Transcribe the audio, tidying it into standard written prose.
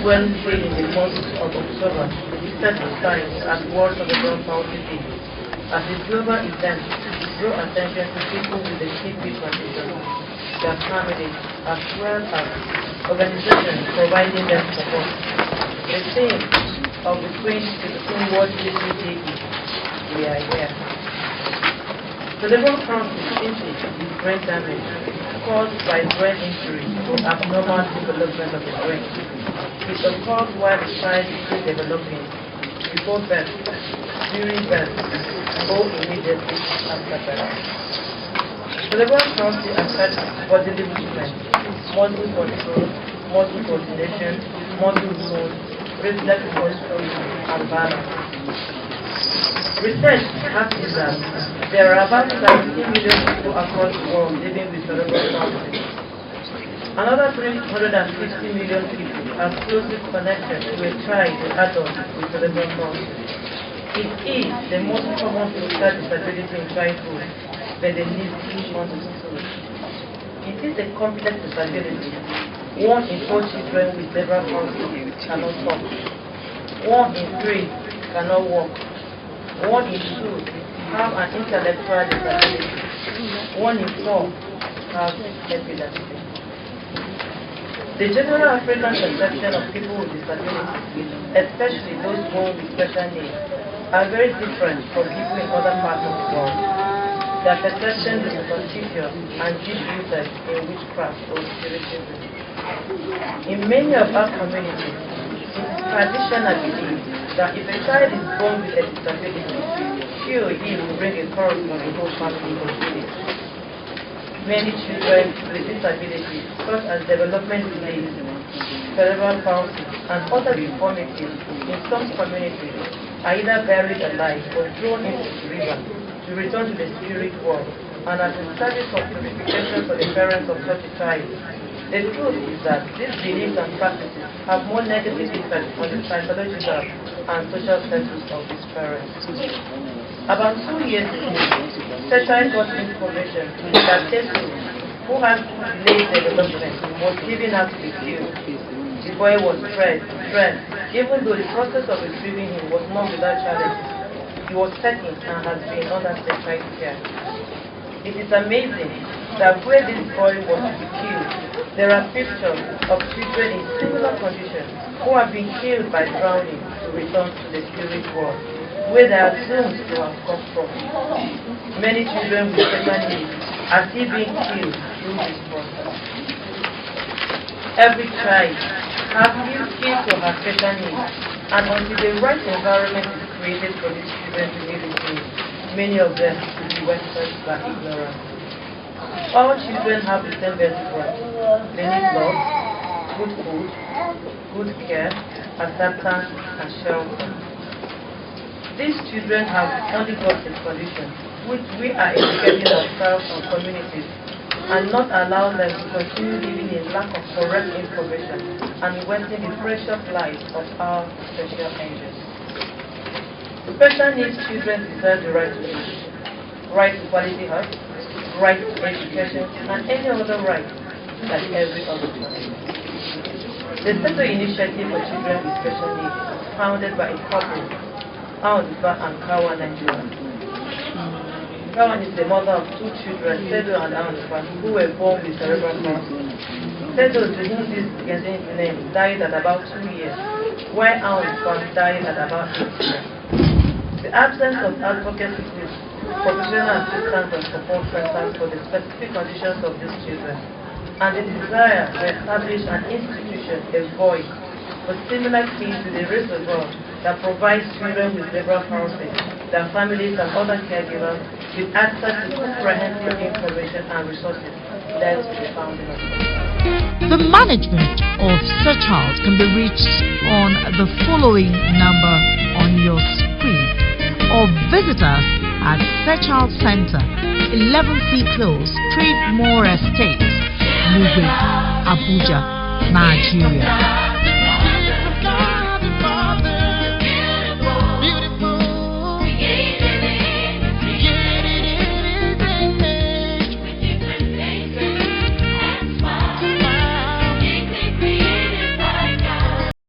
frequently in the month of October is set aside as World Cerebral Palsy Day as a global event to draw attention to people with the kidney condition, their families, as well as organizations providing them support. The theme of the 2016 World Kidney Day is "We Are Here." Cerebral palsy simply is brain damage caused by brain injury or abnormal development of the brain. It occurs while the child is still developing, before birth, during birth, or immediately after birth. Cerebral palsy affects bodily movement, muscle control, muscle coordination, muscle tone, reflex control, and balance. Research has shown that there are about 17 million people across the world living with cerebral palsy. Another 350 million people are closely connected to a child or adult with cerebral palsy. It is the most common physical disability in childhood, but the least understood. It is a complex disability. 1 in 4 children with cerebral palsy cannot talk. 1 in 3 cannot walk. 1 in 2 have an intellectual disability. 1 in 4 have epilepsy. The general African perception of people with disabilities, especially those born with special needs, are very different from people in other parts of the world. Their perception is superstitious and deep-rooted in witchcraft or spiritism. In many of our communities, it is traditional belief that if a child is born with a disability, she or he will bring a curse on the whole family or village. Many children with disabilities, such as development delays, cerebral palsy, and other deformities in some communities, are either buried alive or thrown into the river to return to the spirit world, and as a service of purification for the parents of such a child. The truth is that these beliefs and practices have more negative effects on the psychological and social status of these parents. About 2 years ago, sechild got information that Tesu, who has delayed development, was given out to be killed. The boy was stressed, even though the process of retrieving him was not without challenge. He was certain and has been under sechild care. It is amazing that where this boy was to be killed, there are pictures of children in similar conditions who have been killed by drowning to return to the spirit world, where they are assumed to have come from. Many children with special needs are still being killed through this process. Every child has his or her special needs, and until the right environment is created for these children to live with needs, many of them will be witnessed by ignorance. All children have the same birthright. They need love, good food, good care, acceptance, and shelter. These children have only got this condition, which we are educating ourselves and communities, and not allow them to continue living in lack of correct information and wasting the precious lives of our special angels. Special needs children deserve the right to live, right to quality health, right to education, and any other right like every other person. The Seto Initiative for Children with Special Needs was founded by a couple, Aundifa and Kawan Nigeria. Kawan is the mother of 2 children, Sedo and Aundifa, who were born with cerebral palsy. Sedo, to whom this Ghanaian name, died at about 2 years, while Aundifa died at about 8 years. The absence of advocacy groups, professional assistance and support centers for the specific conditions of these children, and the desire to establish an institution, a voice, for similar keys to the reservoir that provides children with cerebral palsy, their families and other caregivers with access to comprehensive information and resources led to the founding of it. The management of sechild can be reached on the following number on your screen, or visit us at Sechild Center, 11C Close, Trade More Estate, Lugbe, Abuja, Nigeria.